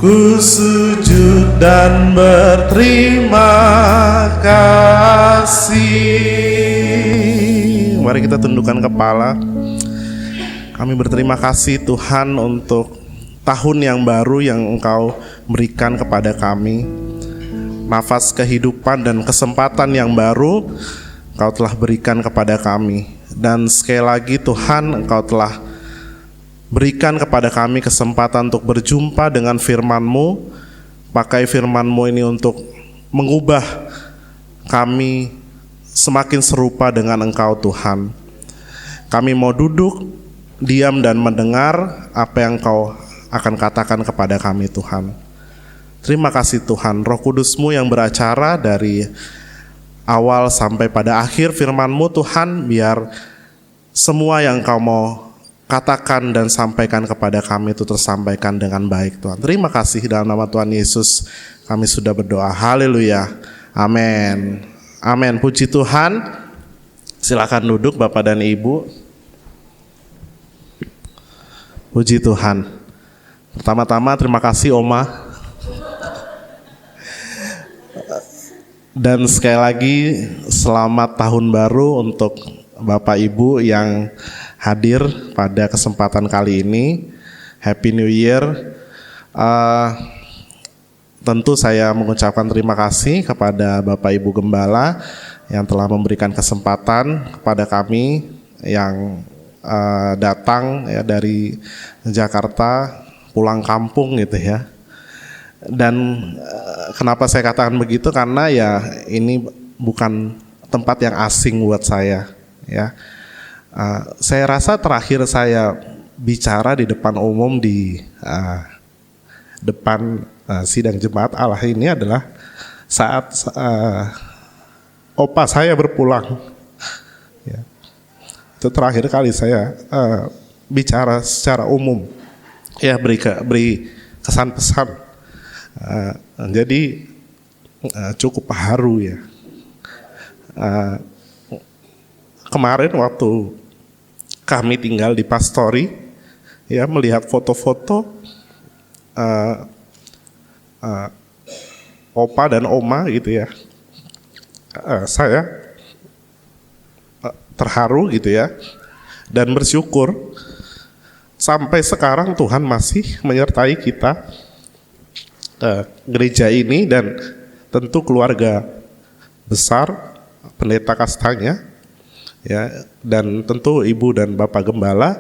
Ku sujud dan berterima kasih. Mari kita tundukkan kepala. Kami berterima kasih Tuhan untuk tahun yang baru yang Engkau berikan kepada kami. Nafas kehidupan dan kesempatan yang baru Engkau telah berikan kepada kami. Dan sekali lagi Tuhan, Engkau telah berikan kepada kami kesempatan untuk berjumpa dengan firman-Mu. Pakai firman-Mu ini untuk mengubah kami semakin serupa dengan Engkau Tuhan. Kami mau duduk, diam dan mendengar apa yang Engkau akan katakan kepada kami Tuhan. Terima kasih Tuhan, Roh Kudus-Mu yang beracara dari awal sampai pada akhir firman-Mu Tuhan. Biar semua yang Engkau mau katakan dan sampaikan kepada kami itu tersampaikan dengan baik Tuhan. Terima kasih dalam nama Tuhan Yesus kami sudah berdoa. Haleluya. Amin. Amin. Puji Tuhan. Silakan duduk Bapak dan Ibu. Puji Tuhan. Pertama-tama terima kasih Oma. Dan sekali lagi selamat tahun baru untuk Bapak Ibu yang hadir pada kesempatan kali ini. Happy New Year. Tentu saya mengucapkan terima kasih kepada Bapak Ibu Gembala yang telah memberikan kesempatan kepada kami yang datang ya dari Jakarta pulang kampung gitu ya. Dan kenapa saya katakan begitu, karena ya ini bukan tempat yang asing buat saya ya. Saya rasa terakhir saya bicara di depan umum di depan sidang jemaat Allah ini adalah saat opa saya berpulang. Ya. Itu terakhir kali saya bicara secara umum, ya beri kesan pesan. Jadi cukup haru ya. Kemarin waktu kami tinggal di Pastori, ya melihat foto-foto opa dan oma gitu ya, saya terharu gitu ya, dan bersyukur sampai sekarang Tuhan masih menyertai kita, gereja ini dan tentu keluarga besar Pendeta Kastanya. Ya, dan tentu Ibu dan Bapak Gembala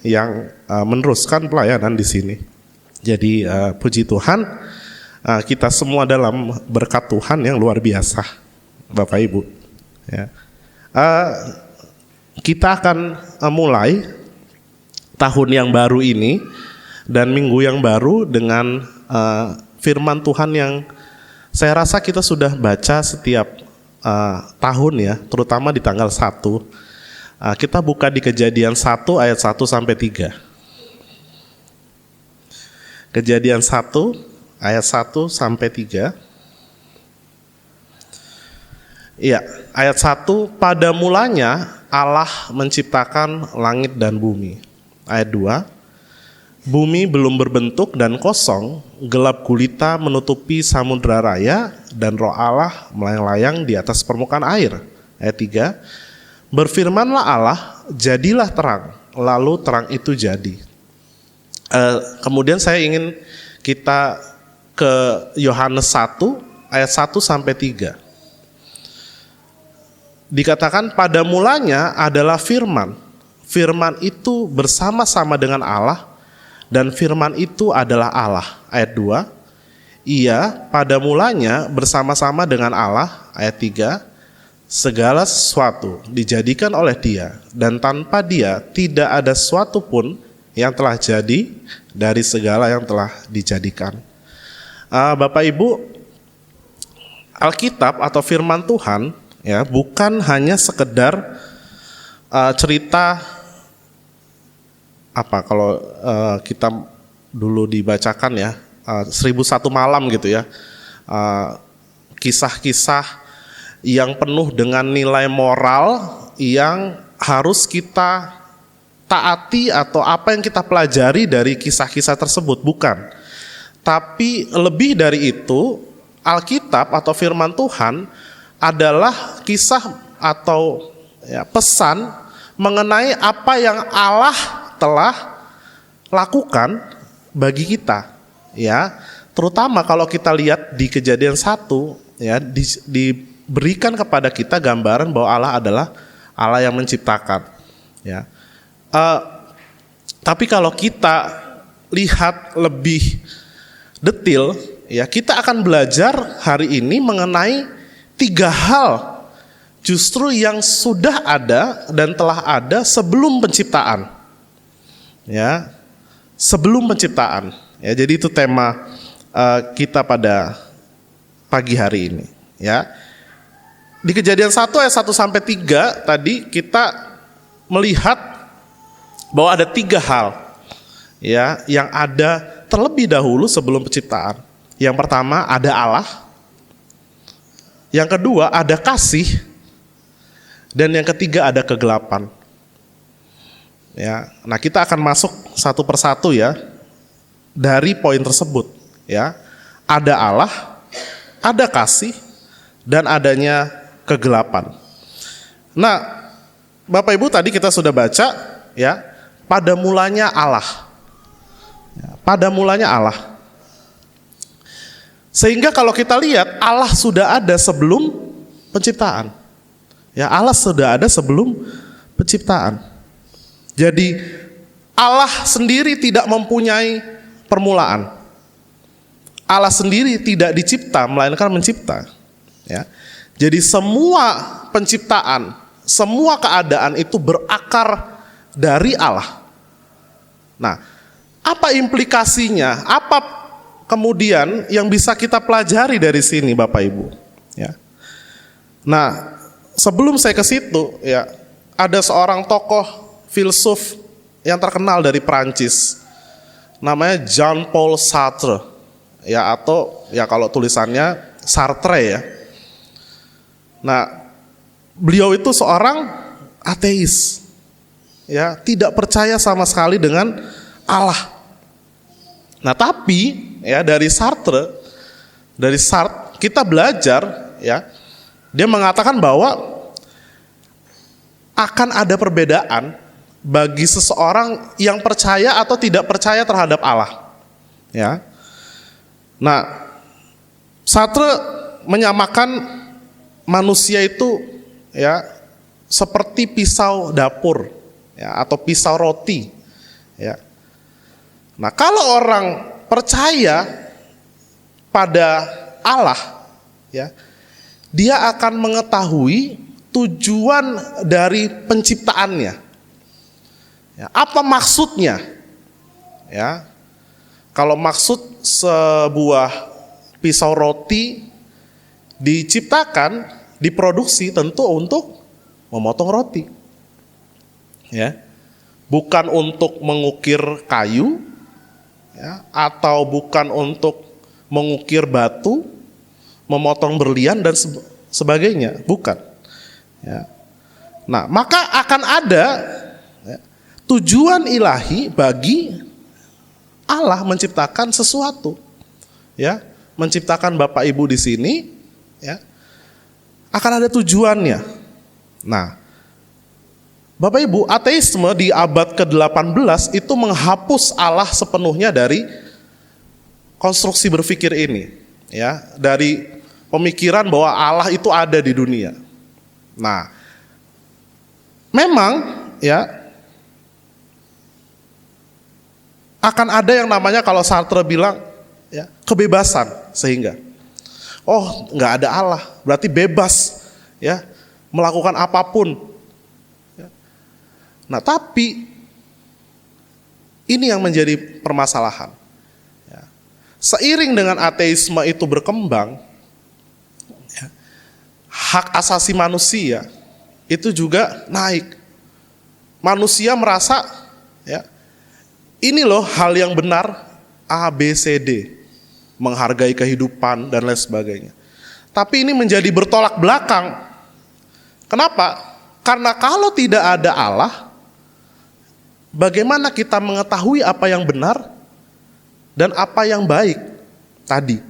yang meneruskan pelayanan di sini. Jadi puji Tuhan, kita semua dalam berkat Tuhan yang luar biasa, Bapak Ibu. Ya. Kita akan mulai tahun yang baru ini dan minggu yang baru dengan firman Tuhan yang saya rasa kita sudah baca setiap tahun ya, terutama di tanggal 1. Kita buka di Kejadian 1 ayat 1 sampai 3. Kejadian 1 ayat 1 sampai 3. Iya, ayat 1, pada mulanya Allah menciptakan langit dan bumi. Ayat 2, bumi belum berbentuk dan kosong, gelap gulita menutupi samudra raya, dan roh Allah melayang-layang di atas permukaan air. Ayat 3, berfirmanlah Allah, jadilah terang, lalu terang itu jadi. Kemudian saya ingin kita ke Yohanes 1 ayat 1 sampai 3. Dikatakan pada mulanya adalah firman. Firman itu bersama-sama dengan Allah, dan firman itu adalah Allah. Ayat 2, ia pada mulanya bersama-sama dengan Allah. Ayat 3, segala sesuatu dijadikan oleh dia, dan tanpa dia tidak ada sesuatu pun yang telah jadi dari segala yang telah dijadikan. Bapak Ibu, Alkitab atau firman Tuhan ya bukan hanya sekedar cerita apa kalau kita dulu dibacakan ya 1001 malam gitu ya, kisah-kisah yang penuh dengan nilai moral yang harus kita taati atau apa yang kita pelajari dari kisah-kisah tersebut, bukan. Tapi lebih dari itu, Alkitab atau firman Tuhan adalah kisah atau pesan mengenai apa yang Allah telah lakukan bagi kita, ya. Terutama kalau kita lihat di Kejadian 1, ya, diberikan kepada kita gambaran bahwa Allah adalah Allah yang menciptakan, ya. Tapi kalau kita lihat lebih detail, ya, kita akan belajar hari ini mengenai 3 hal justru yang sudah ada dan telah ada sebelum penciptaan, ya, sebelum penciptaan, ya. Jadi itu tema kita pada pagi hari ini, ya. Di Kejadian 1 ayat 1 sampai 3 tadi kita melihat bahwa ada 3 hal, ya, yang ada terlebih dahulu sebelum penciptaan. Yang pertama ada Allah, yang kedua ada kasih, dan yang ketiga ada kegelapan. Ya, nah kita akan masuk satu persatu, ya, dari poin tersebut, ya. Ada Allah, ada kasih, dan adanya kegelapan. Nah, Bapak Ibu tadi kita sudah baca, ya, pada mulanya Allah. Pada mulanya Allah. Sehingga kalau kita lihat Allah sudah ada sebelum penciptaan. Ya, Allah sudah ada sebelum penciptaan. Jadi Allah sendiri tidak mempunyai permulaan. Allah sendiri tidak dicipta melainkan mencipta. Ya. Jadi semua penciptaan, semua keadaan itu berakar dari Allah. Nah, apa implikasinya? Apa kemudian yang bisa kita pelajari dari sini, Bapak Ibu? Ya. Nah, sebelum saya ke situ, ya, ada seorang tokoh filsuf yang terkenal dari Prancis, namanya Jean-Paul Sartre, ya, atau ya kalau tulisannya Sartre, ya. Nah, beliau itu seorang ateis, ya, tidak percaya sama sekali dengan Allah. Nah, tapi ya dari Sartre kita belajar, ya, dia mengatakan bahwa akan ada perbedaan bagi seseorang yang percaya atau tidak percaya terhadap Allah, ya. Nah, Sartre menyamakan manusia itu, ya, seperti pisau dapur, ya, atau pisau roti, ya. Nah, kalau orang percaya pada Allah, ya, dia akan mengetahui tujuan dari penciptaannya. Ya, apa maksudnya? Ya. Kalau maksud sebuah pisau roti diciptakan, diproduksi tentu untuk memotong roti. Ya. Bukan untuk mengukir kayu, ya, atau bukan untuk mengukir batu, memotong berlian dan sebagainya, bukan. Ya. Nah, maka akan ada, ya, tujuan ilahi bagi Allah menciptakan sesuatu, ya, menciptakan Bapak Ibu di sini, ya, akan ada tujuannya. Nah, Bapak Ibu, ateisme di abad ke-18 itu menghapus Allah sepenuhnya dari konstruksi berpikir ini, ya, dari pemikiran bahwa Allah itu ada di dunia. Nah, memang, ya, akan ada yang namanya, kalau Sartre bilang, ya, kebebasan, sehingga nggak ada Allah, berarti bebas, ya, melakukan apapun. Nah, tapi ini yang menjadi permasalahan. Ya. Seiring dengan ateisme itu berkembang, ya, hak asasi manusia itu juga naik. Manusia merasa, ya, ini loh hal yang benar, A, B, C, D, menghargai kehidupan dan lain sebagainya. Tapi ini menjadi bertolak belakang. Kenapa? Karena kalau tidak ada Allah, bagaimana kita mengetahui apa yang benar dan apa yang baik? tadi,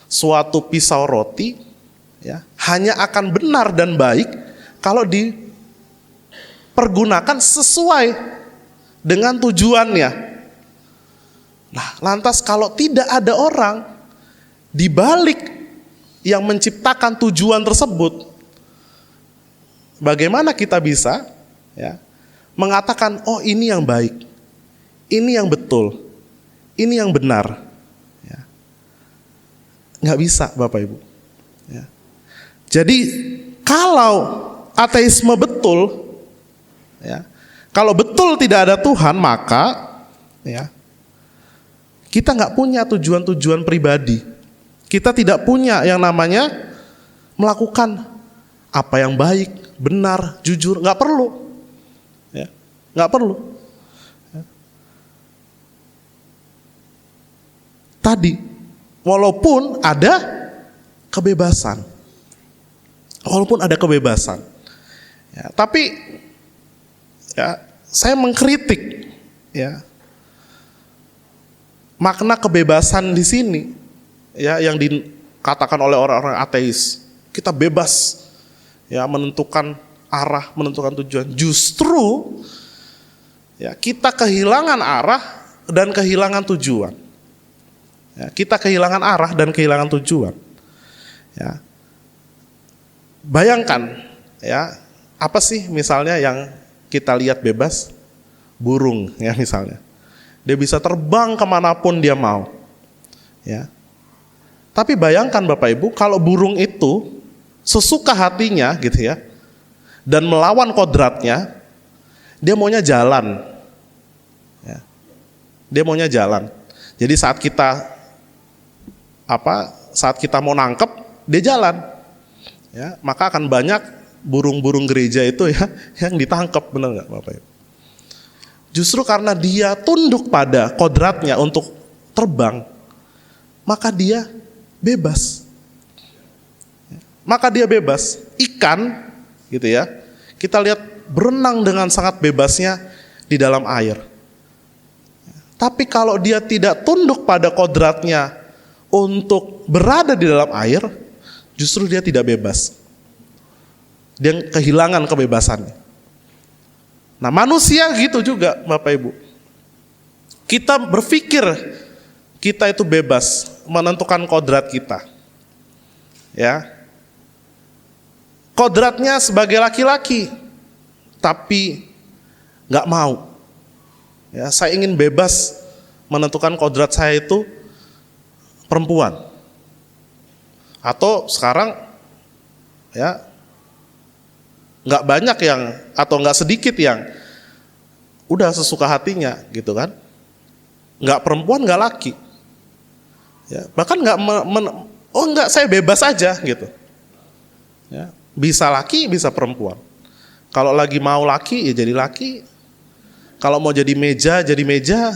suatu pisau roti ya, hanya akan benar dan baik kalau dipergunakan sesuai dengan tujuannya. Nah, lantas kalau tidak ada orang di balik yang menciptakan tujuan tersebut, bagaimana kita bisa ya mengatakan, oh ini yang baik, ini yang betul, ini yang benar? Ya. Nggak bisa, Bapak Ibu. Ya. Jadi kalau ateisme betul, ya, kalau betul tidak ada Tuhan, maka ya, kita nggak punya tujuan-tujuan pribadi. Kita tidak punya yang namanya melakukan apa yang baik, benar, jujur. Nggak perlu. Ya, nggak perlu. Ya. Tadi, walaupun ada kebebasan. Walaupun ada kebebasan. Ya, tapi ya, saya mengkritik ya, makna kebebasan di sini ya yang dikatakan oleh orang-orang ateis. Kita bebas ya menentukan arah, menentukan tujuan. Justru ya kita kehilangan arah dan kehilangan tujuan. Ya, kita kehilangan arah dan kehilangan tujuan. Ya. Bayangkan ya, apa sih misalnya yang kita lihat bebas? Burung ya misalnya. Dia bisa terbang kemanapun dia mau. Ya. Tapi bayangkan Bapak Ibu, kalau burung itu sesuka hatinya gitu ya, dan melawan kodratnya, dia maunya jalan. Ya. Dia maunya jalan. Jadi saat kita mau nangkep, dia jalan. Ya, maka akan banyak burung-burung gereja itu ya yang ditangkap, benar nggak Bapak Ibu? Justru karena dia tunduk pada kodratnya untuk terbang, maka dia bebas. Maka dia bebas. Ikan, gitu ya, kita lihat berenang dengan sangat bebasnya di dalam air. Tapi kalau dia tidak tunduk pada kodratnya untuk berada di dalam air, justru dia tidak bebas. Dia kehilangan kebebasannya. Nah, manusia gitu juga Bapak Ibu. Kita berpikir kita itu bebas menentukan kodrat kita. Ya. Kodratnya sebagai laki-laki, tapi nggak mau. Ya, saya ingin bebas menentukan kodrat saya itu perempuan. Atau sekarang ya nggak banyak yang, atau nggak sedikit yang udah sesuka hatinya gitu kan, nggak perempuan nggak laki, ya, bahkan nggak nggak, saya bebas aja gitu, ya, bisa laki bisa perempuan, kalau lagi mau laki ya jadi laki, kalau mau jadi meja jadi meja.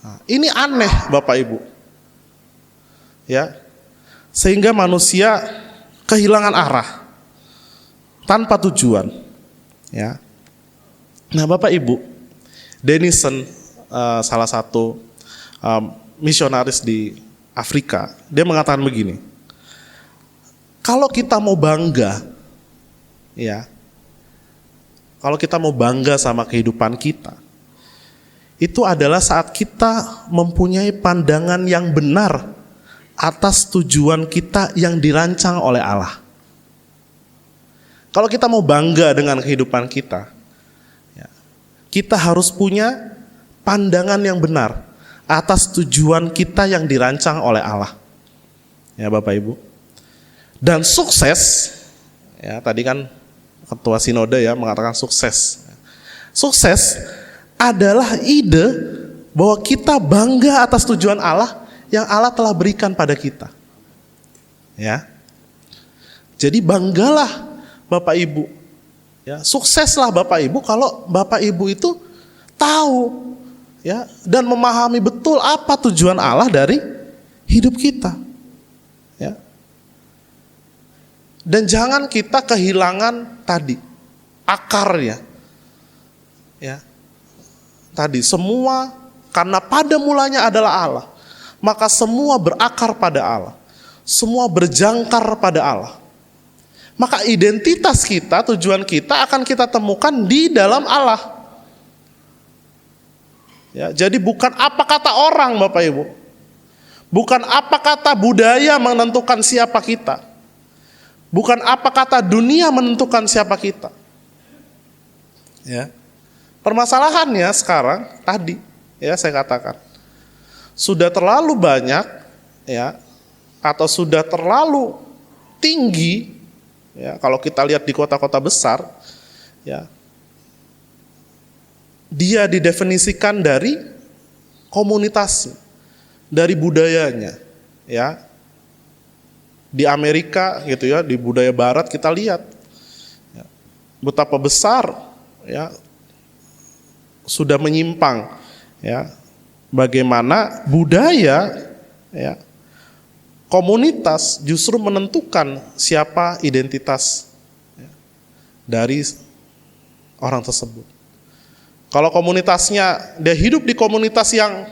Nah, ini aneh Bapak Ibu, ya, sehingga manusia kehilangan arah tanpa tujuan, ya. Nah Bapak Ibu, Denison, salah satu misionaris di Afrika, dia mengatakan begini, kalau kita mau bangga, ya, kalau kita mau bangga sama kehidupan kita, itu adalah saat kita mempunyai pandangan yang benar atas tujuan kita yang dirancang oleh Allah. Kalau kita mau bangga dengan kehidupan kita, ya, kita harus punya pandangan yang benar atas tujuan kita yang dirancang oleh Allah. Ya Bapak Ibu. Dan sukses, ya tadi kan Ketua Sinode ya mengatakan sukses. Sukses adalah ide bahwa kita bangga atas tujuan Allah yang Allah telah berikan pada kita. Ya. Jadi banggalah Bapak Ibu, ya, sukseslah Bapak Ibu kalau Bapak Ibu itu tahu, ya, dan memahami betul apa tujuan Allah dari hidup kita, ya. Dan jangan kita kehilangan tadi akarnya, ya. Tadi semua karena pada mulanya adalah Allah, maka semua berakar pada Allah. Semua berjangkar pada Allah. Maka identitas kita, tujuan kita akan kita temukan di dalam Allah. Ya, jadi bukan apa kata orang, Bapak Ibu. Bukan apa kata budaya menentukan siapa kita. Bukan apa kata dunia menentukan siapa kita. Ya. Permasalahannya sekarang tadi ya saya katakan sudah terlalu banyak ya atau sudah terlalu tinggi ya kalau kita lihat di kota-kota besar ya. Dia didefinisikan dari komunitasnya, dari budayanya, ya. Di Amerika gitu ya, di budaya Barat kita lihat ya, betapa besar ya sudah menyimpang ya, bagaimana budaya ya komunitas justru menentukan siapa identitas ya, dari orang tersebut. Kalau komunitasnya dia hidup di komunitas yang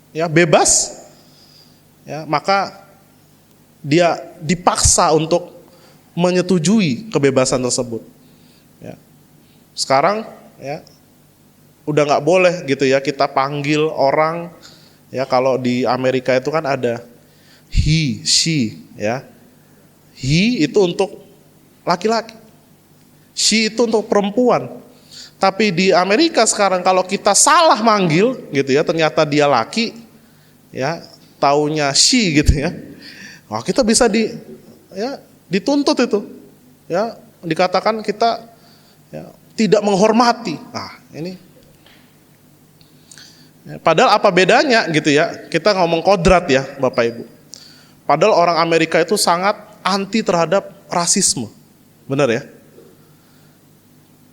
ya bebas, ya maka dia dipaksa untuk menyetujui kebebasan tersebut. Ya. Sekarang ya udah nggak boleh gitu ya kita panggil orang ya kalau di Amerika itu kan ada he, she, ya he itu untuk laki-laki, she itu untuk perempuan. Tapi di Amerika sekarang kalau kita salah manggil gitu ya, ternyata dia laki, ya taunya she gitu ya, wah kita bisa dituntut itu, ya dikatakan kita ya, tidak menghormati. Nah ini, ya, padahal apa bedanya gitu ya? Kita ngomong kodrat ya, Bapak Ibu. Padahal orang Amerika itu sangat anti terhadap rasisme, benar ya?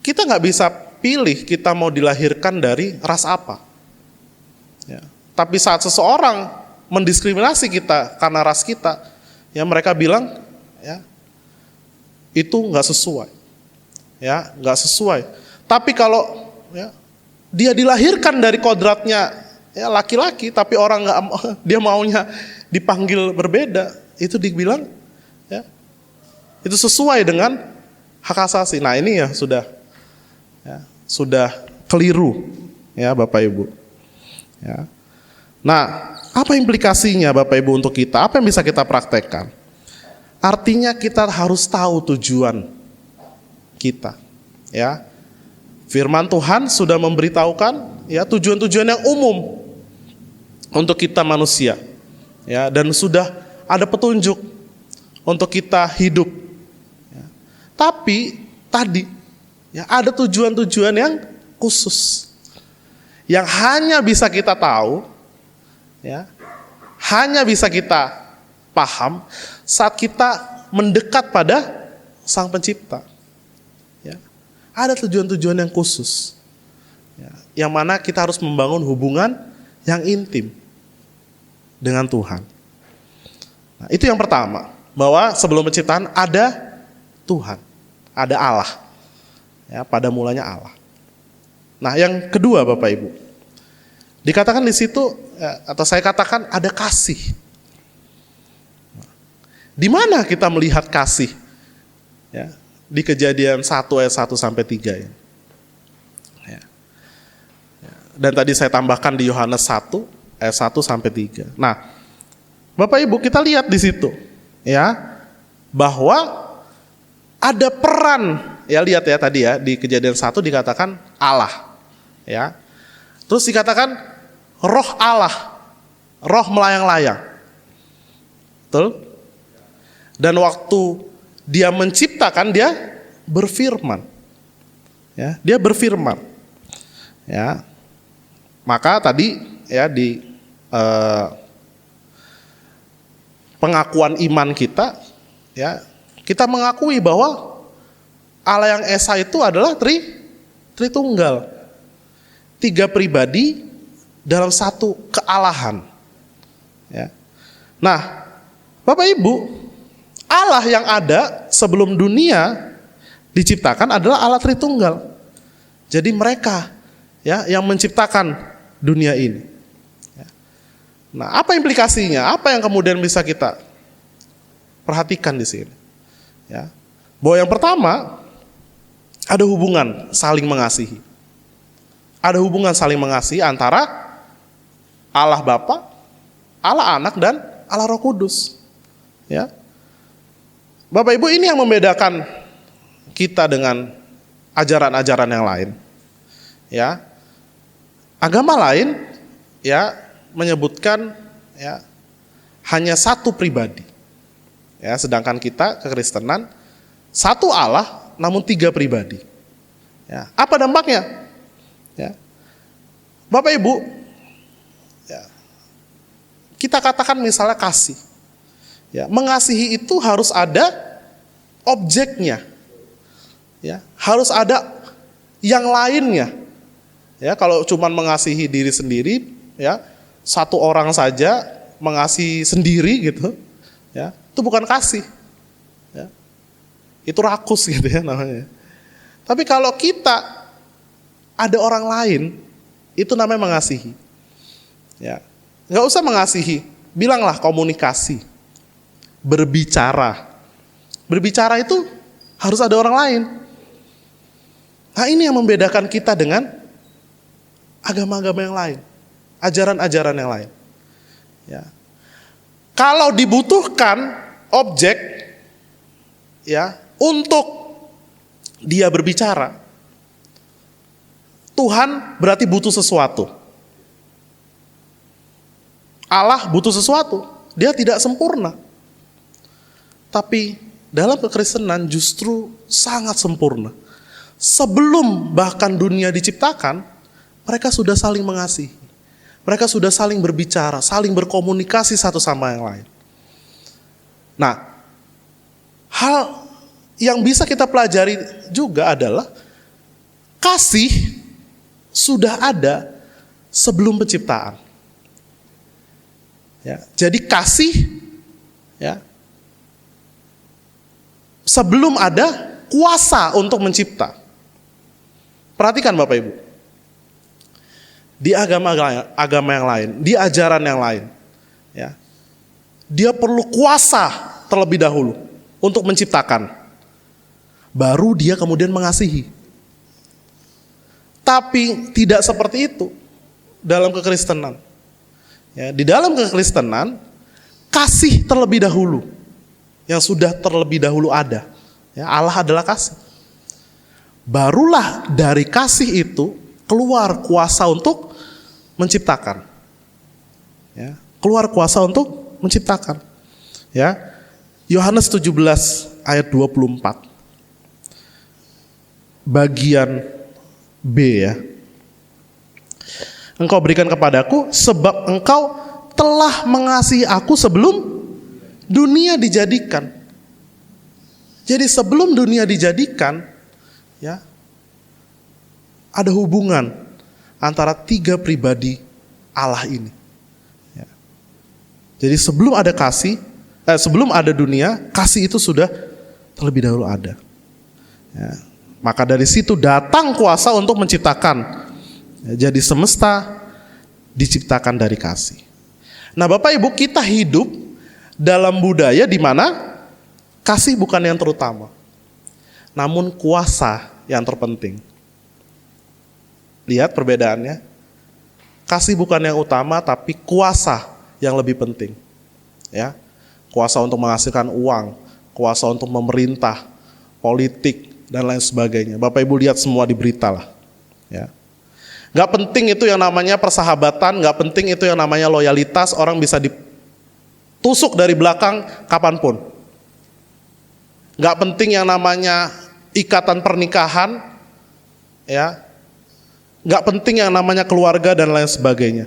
Kita nggak bisa pilih kita mau dilahirkan dari ras apa. Ya. Tapi saat seseorang mendiskriminasi kita karena ras kita, ya mereka bilang, ya itu nggak sesuai, ya nggak sesuai. Tapi kalau ya, dia dilahirkan dari kodratnya ya laki-laki, tapi orang nggak, dia maunya dipanggil berbeda, itu dibilang, ya itu sesuai dengan hak asasi. Nah ini ya sudah keliru ya Bapak Ibu ya. Nah apa implikasinya Bapak Ibu untuk kita, apa yang bisa kita praktekkan? Artinya kita harus tahu tujuan kita ya. Firman Tuhan sudah memberitahukan ya tujuan-tujuan yang umum untuk kita manusia ya, dan sudah ada petunjuk untuk kita hidup ya. Tapi tadi ya, ada tujuan-tujuan yang khusus yang hanya bisa kita tahu, ya, hanya bisa kita paham saat kita mendekat pada Sang Pencipta. Ya, ada tujuan-tujuan yang khusus, ya, yang mana kita harus membangun hubungan yang intim dengan Tuhan. Nah, itu yang pertama, bahwa sebelum penciptaan ada Tuhan, ada Allah. Ya, pada mulanya Allah. Nah, yang kedua Bapak Ibu, dikatakan di situ ya, atau saya katakan ada kasih. Di mana kita melihat kasih? Ya, di Kejadian 1 ayat 1 sampai 3 ya. Ya. Dan tadi saya tambahkan di Yohanes 1 ayat 1 sampai 3. Nah, Bapak Ibu kita lihat di situ ya bahwa ada peran. Ya lihat ya tadi ya di Kejadian 1 dikatakan Allah ya. Terus dikatakan roh Allah, roh melayang-layang. Betul? Dan waktu dia menciptakan dia berfirman. Ya, dia berfirman. Ya. Maka tadi ya di pengakuan iman kita ya, kita mengakui bahwa Allah yang Esa itu adalah Tritunggal. 3 pribadi dalam satu kealahan. Ya. Nah, Bapak Ibu, Allah yang ada sebelum dunia diciptakan adalah Allah Tritunggal. Jadi mereka ya yang menciptakan dunia ini. Ya. Nah, apa implikasinya? Apa yang kemudian bisa kita perhatikan di sini? Ya. Bahwa yang pertama, ada hubungan saling mengasihi. Ada hubungan saling mengasihi antara Allah Bapa, Allah Anak, dan Allah Roh Kudus. Ya. Bapak Ibu, ini yang membedakan kita dengan ajaran-ajaran yang lain. Ya. Agama lain ya menyebutkan ya hanya satu pribadi. Ya, sedangkan kita kekristenan satu Allah namun tiga pribadi. Ya, apa dampaknya? Ya. Bapak Ibu, ya, kita katakan misalnya kasih. Ya, mengasihi itu harus ada objeknya. Ya, harus ada yang lainnya. Ya, kalau cuma mengasihi diri sendiri, ya, satu orang saja mengasihi sendiri gitu, ya, itu bukan kasih. Ya. Itu rakus gitu ya namanya. Tapi kalau kita ada orang lain, itu namanya mengasihi. Ya, nggak usah mengasihi, bilanglah komunikasi. Berbicara. Berbicara itu harus ada orang lain. Nah, ini yang membedakan kita dengan agama-agama yang lain, ajaran-ajaran yang lain. Ya. Kalau dibutuhkan objek, ya, untuk dia berbicara, Tuhan berarti butuh sesuatu. Allah butuh sesuatu, dia tidak sempurna. Tapi dalam kekristenan justru sangat sempurna. Sebelum bahkan dunia diciptakan, mereka sudah saling mengasihi. Mereka sudah saling berbicara, saling berkomunikasi satu sama yang lain. Nah, hal yang bisa kita pelajari juga adalah kasih sudah ada sebelum penciptaan. Ya, jadi kasih, ya, sebelum ada kuasa untuk mencipta. Perhatikan Bapak Ibu. Di agama yang lain, di ajaran yang lain, ya, dia perlu kuasa terlebih dahulu untuk menciptakan. Baru dia kemudian mengasihi. Tapi tidak seperti itu dalam kekristenan. Ya, di dalam kekristenan, kasih terlebih dahulu. Yang sudah terlebih dahulu ada. Ya, Allah adalah kasih. Barulah dari kasih itu keluar kuasa untuk menciptakan. Ya, keluar kuasa untuk menciptakan. Ya. Yohanes 17 ayat 24. Bagian B ya. Engkau berikan kepadaku sebab engkau telah mengasihi aku sebelum dunia dijadikan. Jadi sebelum dunia dijadikan, ya, ada hubungan antara tiga pribadi Allah ini. Ya. Jadi sebelum ada kasih, sebelum ada dunia, kasih itu sudah terlebih dahulu ada. Ya. Maka dari situ datang kuasa untuk menciptakan. Ya, jadi semesta diciptakan dari kasih. Nah, Bapak Ibu, kita hidup dalam budaya di mana kasih bukan yang terutama, namun kuasa yang terpenting. Lihat perbedaannya. Kasih bukan yang utama, tapi kuasa yang lebih penting. Ya, kuasa untuk menghasilkan uang, kuasa untuk memerintah, politik dan lain sebagainya. Bapak Ibu lihat semua di berita lah. Ya. Gak penting itu yang namanya persahabatan, gak penting itu yang namanya loyalitas, orang bisa ditusuk dari belakang kapanpun. Gak penting yang namanya ikatan pernikahan, ya. Gak penting yang namanya keluarga dan lain sebagainya.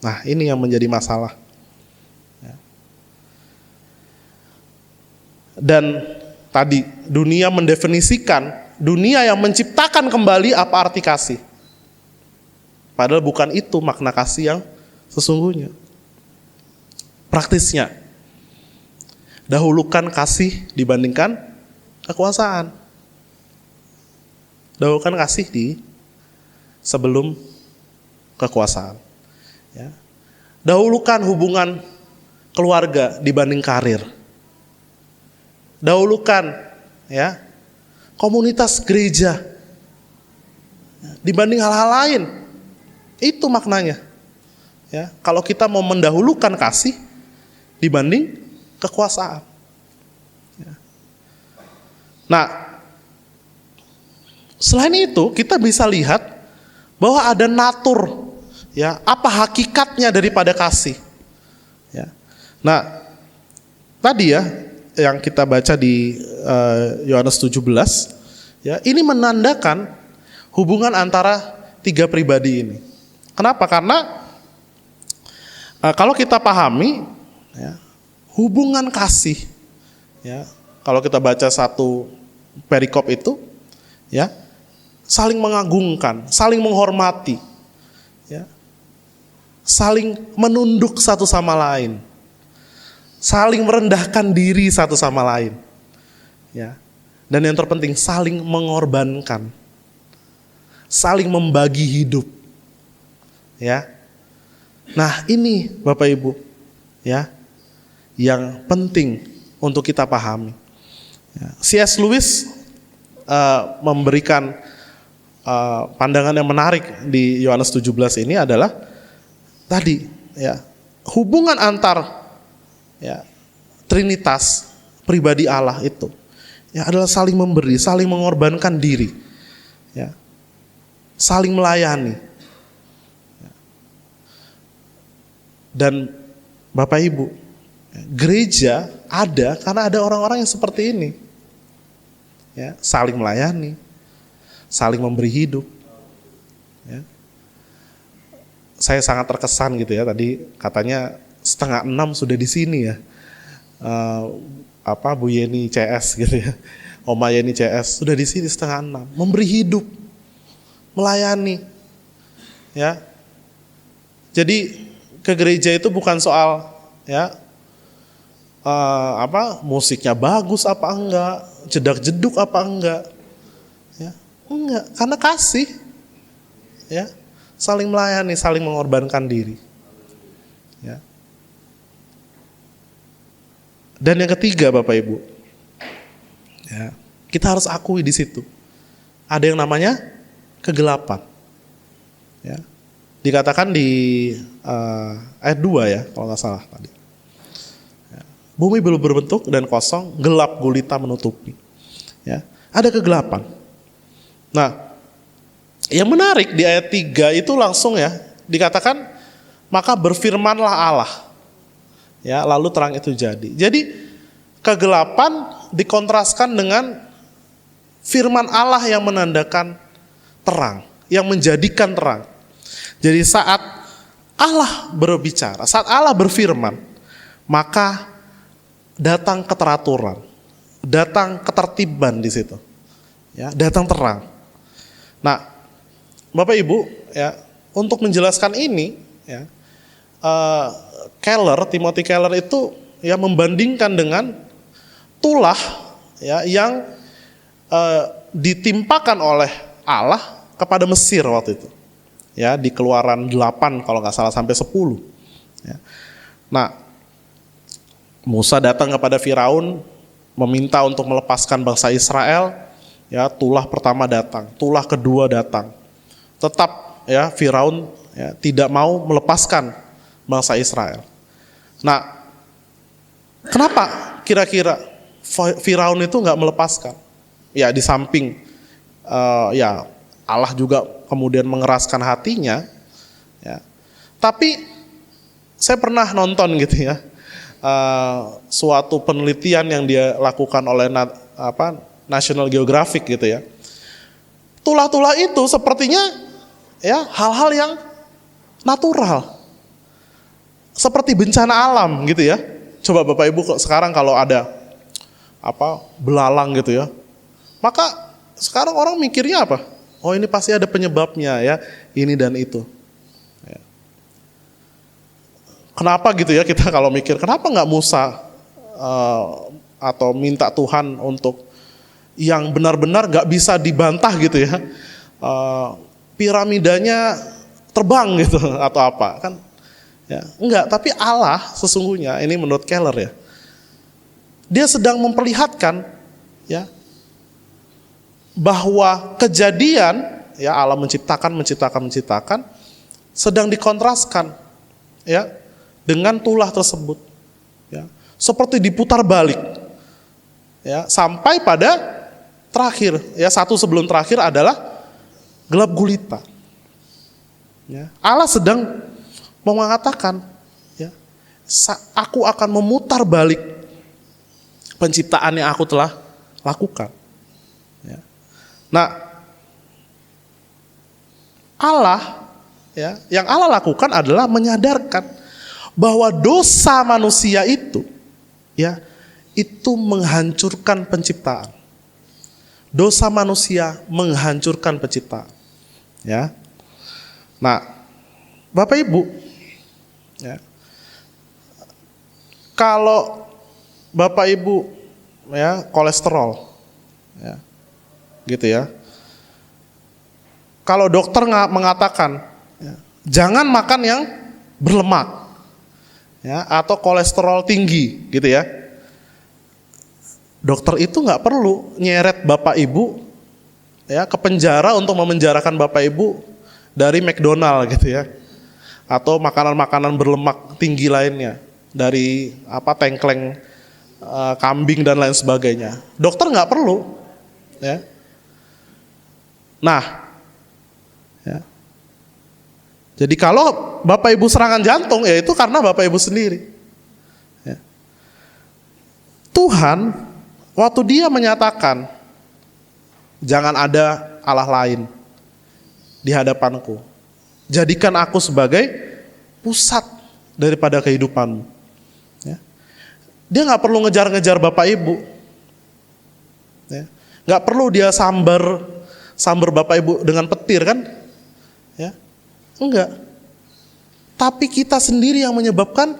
Nah, ini yang menjadi masalah. Ya. Dan tadi dunia mendefinisikan, dunia yang menciptakan kembali apa arti kasih. Padahal bukan itu makna kasih yang sesungguhnya. Praktisnya, dahulukan kasih dibandingkan kekuasaan. Dahulukan kasih di sebelum kekuasaan. Ya. Dahulukan hubungan keluarga dibanding karir. Dahulukan ya komunitas gereja dibanding hal-hal lain. Itu maknanya. Ya, kalau kita mau mendahulukan kasih dibanding kekuasaan. Ya. Nah, selain itu kita bisa lihat bahwa ada natur, ya, apa hakikatnya daripada kasih. Ya. Nah, tadi ya yang kita baca di Yohanes 17, ya, ini menandakan hubungan antara tiga pribadi ini. Kenapa? Karena kalau kita pahami, ya, hubungan kasih, ya, kalau kita baca satu perikop itu, ya, saling mengagungkan, saling menghormati, ya, saling menunduk satu sama lain, saling merendahkan diri satu sama lain, ya, dan yang terpenting saling mengorbankan, saling membagi hidup, ya. Nah ini Bapak Ibu, ya, yang penting untuk kita pahami. Ya, C.S. Lewis memberikan pandangan yang menarik di Yohanes 17 ini adalah tadi, ya, hubungan antar, ya, Trinitas pribadi Allah itu, ya, adalah saling memberi, saling mengorbankan diri, ya, saling melayani, ya. Dan Bapak Ibu, gereja ada karena ada orang-orang yang seperti ini, ya, saling melayani, saling memberi hidup, ya. Saya sangat terkesan gitu ya, tadi katanya 5:30 sudah di sini ya, Bu Yeni CS gitu ya, Oma Yeni CS sudah di sini 5:30, memberi hidup, melayani, ya. Jadi ke gereja itu bukan soal, ya, musiknya bagus apa enggak, jedak-jeduk apa enggak, ya, enggak, karena kasih, ya, saling melayani, saling mengorbankan diri, ya. Dan yang ketiga Bapak Ibu, ya, kita harus akui di situ ada yang namanya kegelapan, ya. Dikatakan di ayat 2 ya kalau nggak salah tadi. Bumi belum berbentuk dan kosong, gelap gulita menutupi. Ya, ada kegelapan. Nah, yang menarik di ayat 3 itu langsung ya dikatakan, maka berfirmanlah Allah. Ya, lalu terang itu jadi. Jadi kegelapan dikontraskan dengan firman Allah yang menandakan terang, yang menjadikan terang. Jadi saat Allah berbicara, saat Allah berfirman, maka datang keteraturan, datang ketertiban di situ, ya, datang terang. Nah, Bapak Ibu, ya, untuk menjelaskan ini, ya, Timothy Keller itu, ya, membandingkan dengan tulah, ya, yang ditimpakan oleh Allah kepada Mesir waktu itu, ya, di Keluaran 8 kalau nggak salah sampai 10. Ya. Nah, Musa datang kepada Firaun meminta untuk melepaskan bangsa Israel, ya, tulah pertama datang, tulah kedua datang. Tetap, ya, Firaun, ya, tidak mau melepaskan bangsa Israel. Nah, kenapa kira-kira Firaun itu nggak melepaskan? Ya, di samping ya Allah juga kemudian mengeraskan hatinya, ya. Tapi saya pernah nonton gitu ya, suatu penelitian yang dia lakukan oleh National Geographic gitu ya. Tulah-tulah itu sepertinya, ya, hal-hal yang natural, seperti bencana alam gitu ya. Coba Bapak Ibu sekarang kalau ada belalang gitu ya, maka sekarang orang mikirnya apa? Oh, ini pasti ada penyebabnya, ya, ini dan itu. Ya. Kenapa gitu ya kita kalau mikir, kenapa nggak Musa atau minta Tuhan untuk yang benar-benar nggak bisa dibantah gitu ya, piramidanya terbang gitu atau apa kan? Ya, enggak, tapi Allah sesungguhnya, ini menurut Keller ya, dia sedang memperlihatkan ya bahwa kejadian ya Allah menciptakan sedang dikontraskan ya dengan tulah tersebut ya, seperti diputar balik ya sampai pada terakhir ya, satu sebelum terakhir adalah gelap gulita ya. Allah sedang mengatakan ya, aku akan memutar balik penciptaan yang aku telah lakukan ya. Nah, Allah ya, yang Allah lakukan adalah menyadarkan bahwa dosa manusia itu ya, itu menghancurkan penciptaan. Dosa manusia menghancurkan penciptaan. Ya. Nah, Bapak Ibu, ya, kalau Bapak Ibu ya kolesterol, ya, gitu ya. Kalau dokter mengatakan ya, jangan makan yang berlemak, ya, atau kolesterol tinggi, gitu ya. Dokter itu nggak perlu nyeret Bapak Ibu ya ke penjara untuk memenjarakan Bapak Ibu dari McDonald gitu ya, atau makanan-makanan berlemak tinggi lainnya dari tengkleng kambing dan lain sebagainya. Dokter nggak perlu ya. Nah ya, jadi kalau Bapak Ibu serangan jantung ya itu karena Bapak Ibu sendiri ya. Tuhan waktu dia menyatakan jangan ada Allah lain di hadapanku, jadikan aku sebagai pusat daripada kehidupanmu ya. Dia gak perlu ngejar-ngejar Bapak Ibu ya. Gak perlu dia sambar Bapak Ibu dengan petir kan ya. Enggak. Tapi kita sendiri yang menyebabkan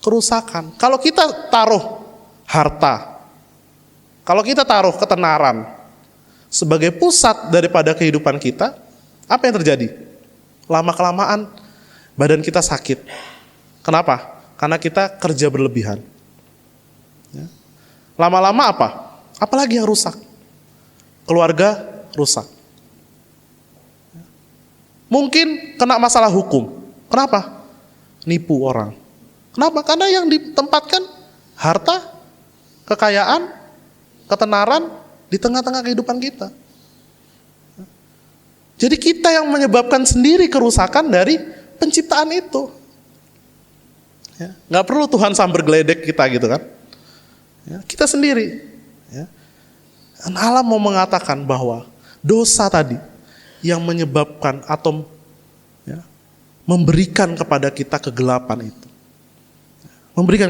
kerusakan. Kalau kita taruh harta, kalau kita taruh ketenaran sebagai pusat daripada kehidupan kita, apa yang terjadi? Lama-kelamaan badan kita sakit. Kenapa? Karena kita kerja berlebihan. Ya. Lama-lama apa? Apalagi yang rusak? Keluarga rusak. Mungkin kena masalah hukum. Kenapa? Nipu orang. Kenapa? Karena yang ditempatkan harta, kekayaan, ketenaran di tengah-tengah kehidupan kita. Jadi kita yang menyebabkan sendiri kerusakan dari penciptaan itu. Ya, nggak perlu Tuhan sambar geledek kita gitu kan. Ya, kita sendiri. Ya. Dan Allah mau mengatakan bahwa dosa tadi yang menyebabkan atau ya, memberikan kepada kita kegelapan itu. Memberikan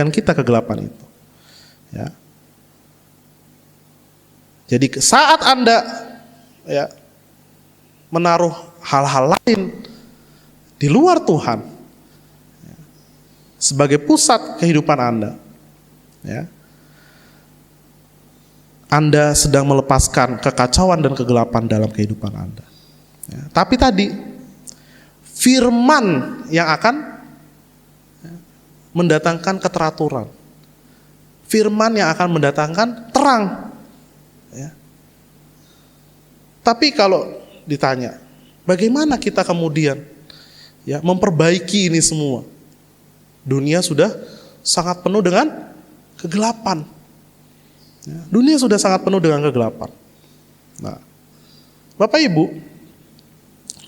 kita kegelapan itu. Ya. Jadi saat Anda ya, menaruh hal-hal lain di luar Tuhan ya, sebagai pusat kehidupan Anda, ya, Anda sedang melepaskan kekacauan dan kegelapan dalam kehidupan Anda. Ya, tapi tadi firman yang akan ya, mendatangkan keteraturan, firman yang akan mendatangkan terang. Ya. Tapi kalau ditanya, bagaimana kita kemudian ya memperbaiki ini semua? Dunia sudah sangat penuh dengan kegelapan. Ya, dunia sudah sangat penuh dengan kegelapan. Nah, Bapak Ibu,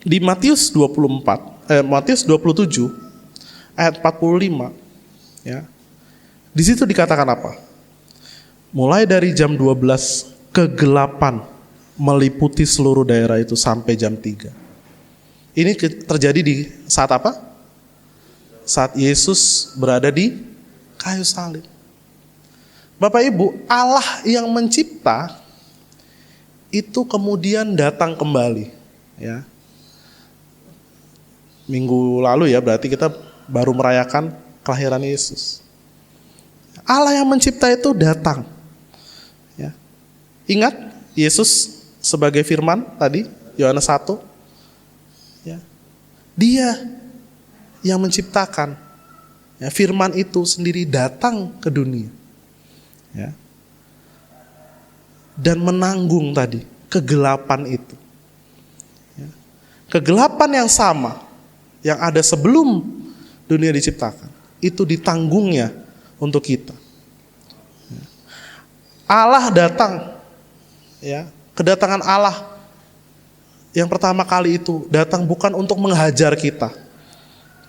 di Matius 27 ayat 45 ya. Di situ dikatakan apa? Mulai dari jam 12 kegelapan meliputi seluruh daerah itu sampai jam 3. Ini terjadi di saat apa? Saat Yesus berada di kayu salib. Bapak Ibu, Allah yang mencipta itu kemudian datang kembali. Ya. Minggu lalu ya, berarti kita baru merayakan kelahiran Yesus. Allah yang mencipta itu datang. Ya. Ingat Yesus sebagai firman tadi, Yohanes 1. Ya. Dia yang menciptakan. Ya, firman itu sendiri datang ke dunia. Ya. Dan menanggung tadi kegelapan itu. Ya. Kegelapan yang sama yang ada sebelum dunia diciptakan, itu ditanggungnya untuk kita. Ya. Allah datang, ya, kedatangan Allah yang pertama kali itu datang bukan untuk menghajar kita,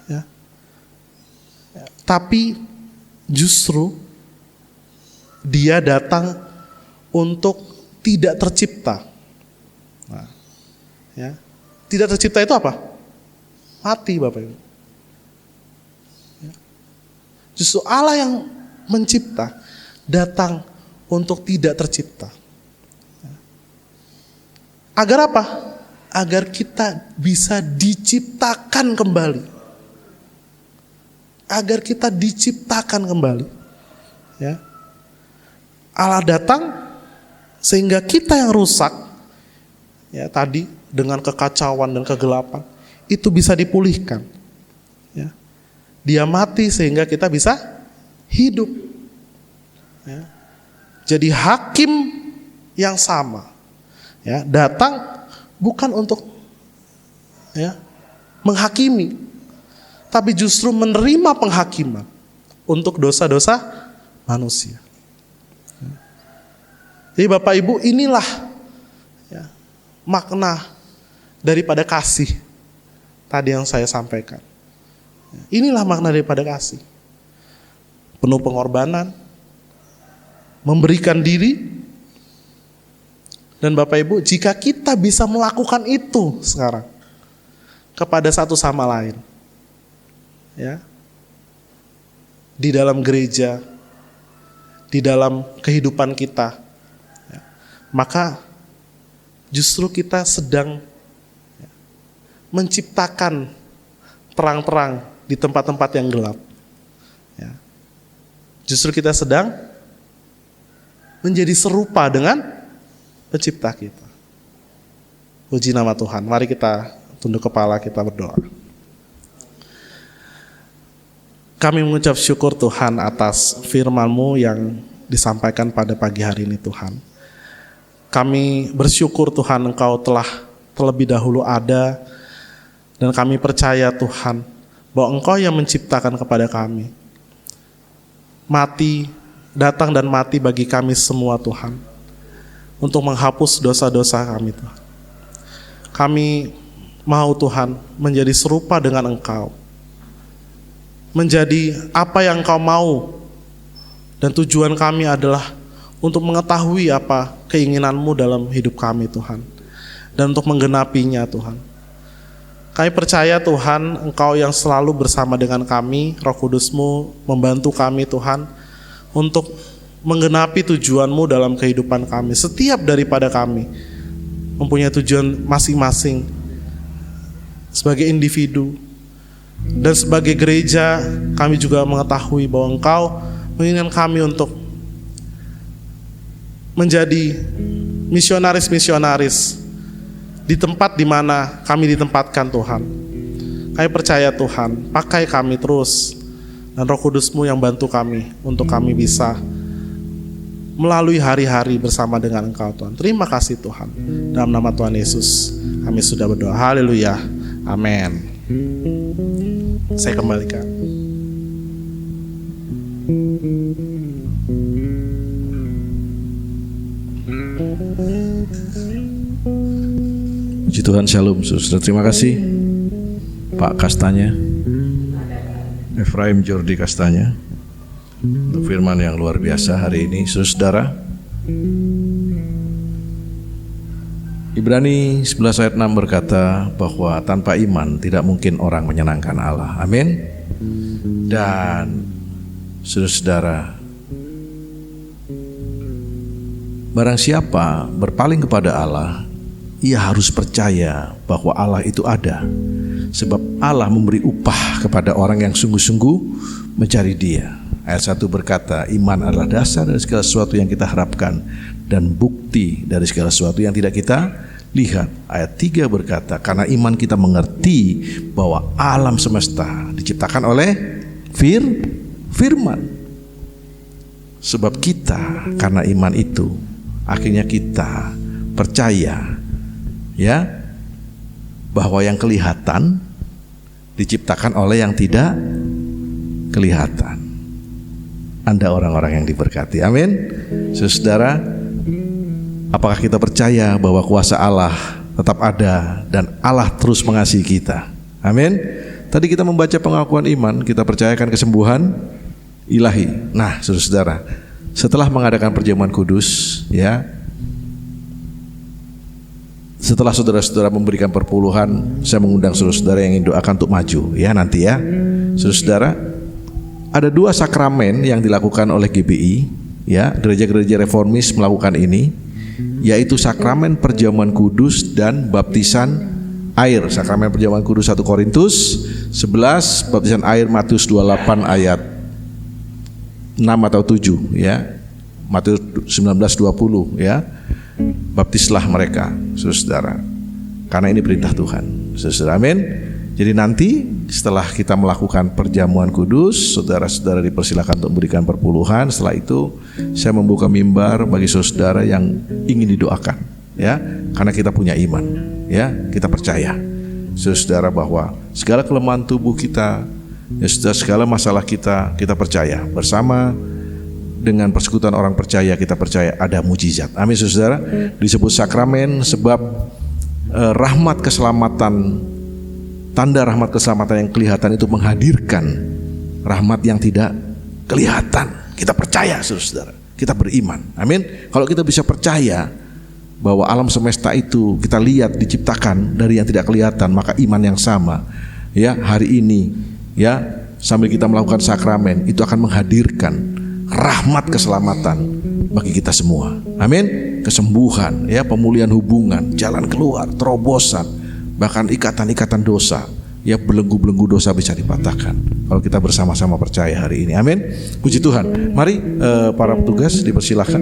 ya. Tapi justru dia datang untuk tidak tercipta. Nah, ya. Tidak tercipta itu apa? Mati, Bapak Ibu. Ya. Justru Allah yang mencipta datang untuk tidak tercipta. Ya. Agar apa? Agar kita bisa diciptakan kembali. Agar kita diciptakan kembali. Ya. Allah datang sehingga kita yang rusak, ya, tadi dengan kekacauan dan kegelapan, itu bisa dipulihkan. Ya. Dia mati sehingga kita bisa hidup. Ya. Jadi hakim yang sama, ya, datang bukan untuk, ya, menghakimi, tapi justru menerima penghakiman untuk dosa-dosa manusia. Jadi Bapak Ibu, inilah, ya, makna daripada kasih tadi yang saya sampaikan. Inilah makna daripada kasih. Penuh pengorbanan, memberikan diri. Dan Bapak Ibu, jika kita bisa melakukan itu sekarang kepada satu sama lain, ya, di dalam gereja, di dalam kehidupan kita, ya, maka justru kita sedang, ya, menciptakan terang-terang di tempat-tempat yang gelap. Ya. Justru kita sedang menjadi serupa dengan pencipta kita. Puji nama Tuhan. Mari kita tunduk kepala, kita berdoa. Kami mengucap syukur Tuhan atas firman-Mu yang disampaikan pada pagi hari ini Tuhan. Kami bersyukur Tuhan Engkau telah terlebih dahulu ada, dan kami percaya Tuhan bahwa Engkau yang menciptakan kepada kami. Mati, datang dan mati bagi kami semua Tuhan, untuk menghapus dosa-dosa kami Tuhan. Kami mau Tuhan menjadi serupa dengan Engkau, menjadi apa yang Engkau mau, dan tujuan kami adalah untuk mengetahui apa keinginan-Mu dalam hidup kami Tuhan, dan untuk menggenapinya Tuhan. Kami percaya Tuhan Engkau yang selalu bersama dengan kami, Roh Kudus-Mu membantu kami Tuhan untuk menggenapi tujuan-Mu dalam kehidupan kami. Setiap daripada kami mempunyai tujuan masing-masing sebagai individu. Dan sebagai gereja, kami juga mengetahui bahwa Engkau menginginkan kami untuk menjadi misionaris-misionaris di tempat di mana kami ditempatkan Tuhan. Kami percaya Tuhan, pakai kami terus, dan Roh Kudus-Mu yang bantu kami untuk kami bisa melalui hari-hari bersama dengan Engkau Tuhan. Terima kasih Tuhan. Dalam nama Tuhan Yesus kami sudah berdoa. Haleluya. Amin. Saya kembalikan. Puji Tuhan, shalom saudara. Terima kasih Pak Kastanya, Efraim Jordi Kastanya, untuk firman yang luar biasa hari ini. Saudara, Ibrani 11 ayat 6 berkata bahwa tanpa iman tidak mungkin orang menyenangkan Allah. Amin. Dan saudara, barang siapa berpaling kepada Allah, ia harus percaya bahwa Allah itu ada, sebab Allah memberi upah kepada orang yang sungguh-sungguh mencari Dia. Ayat 1 berkata, iman adalah dasar dari segala sesuatu yang kita harapkan dan bukti dari segala sesuatu yang tidak kita Lihat, ayat 3 berkata, karena iman kita mengerti bahwa alam semesta diciptakan oleh firman. Sebab kita, karena iman itu, akhirnya kita percaya, ya, bahwa yang kelihatan diciptakan oleh yang tidak kelihatan. Anda orang-orang yang diberkati, amin. Saudara, apakah kita percaya bahwa kuasa Allah tetap ada dan Allah terus mengasihi kita? Amin. Tadi kita membaca pengakuan iman, kita percayakan kesembuhan ilahi. Nah, saudara, setelah mengadakan perjamuan kudus, ya, setelah saudara-saudara memberikan perpuluhan, saya mengundang saudara-saudara yang ingin doakan untuk maju, ya, nanti ya. Saudara-saudara, ada 2 sakramen yang dilakukan oleh GBI, ya, gereja-gereja reformis melakukan ini, yaitu sakramen perjamuan kudus dan baptisan air. Sakramen perjamuan kudus 1 Korintus 11, baptisan air Matius 28 ayat 6 atau 7, ya. Matius 19:20, ya. Baptislah mereka, saudara, karena ini perintah Tuhan, saudara, amin. Jadi nanti setelah kita melakukan perjamuan kudus, saudara-saudara dipersilakan untuk memberikan perpuluhan. Setelah itu saya membuka mimbar bagi saudara yang ingin didoakan, ya, karena kita punya iman, ya, kita percaya, saudara, bahwa segala kelemahan tubuh kita, ya, segala masalah kita percaya. Bersama dengan persekutuan orang percaya, kita percaya ada mujizat, amin, saudara. Disebut sakramen sebab rahmat keselamatan, tanda rahmat keselamatan yang kelihatan itu menghadirkan rahmat yang tidak kelihatan. Kita percaya, saudara, kita beriman, amin. Kalau kita bisa percaya bahwa alam semesta itu kita lihat diciptakan dari yang tidak kelihatan, maka iman yang sama, ya, hari ini, ya, sambil kita melakukan sakramen itu akan menghadirkan rahmat keselamatan bagi kita semua, amin. Kesembuhan, ya, pemulihan hubungan, jalan keluar, terobosan, bahkan ikatan-ikatan dosa, ya, belenggu-belenggu dosa bisa dipatahkan kalau kita bersama-sama percaya hari ini, amin. Puji Tuhan. Mari para petugas dipersilahkan.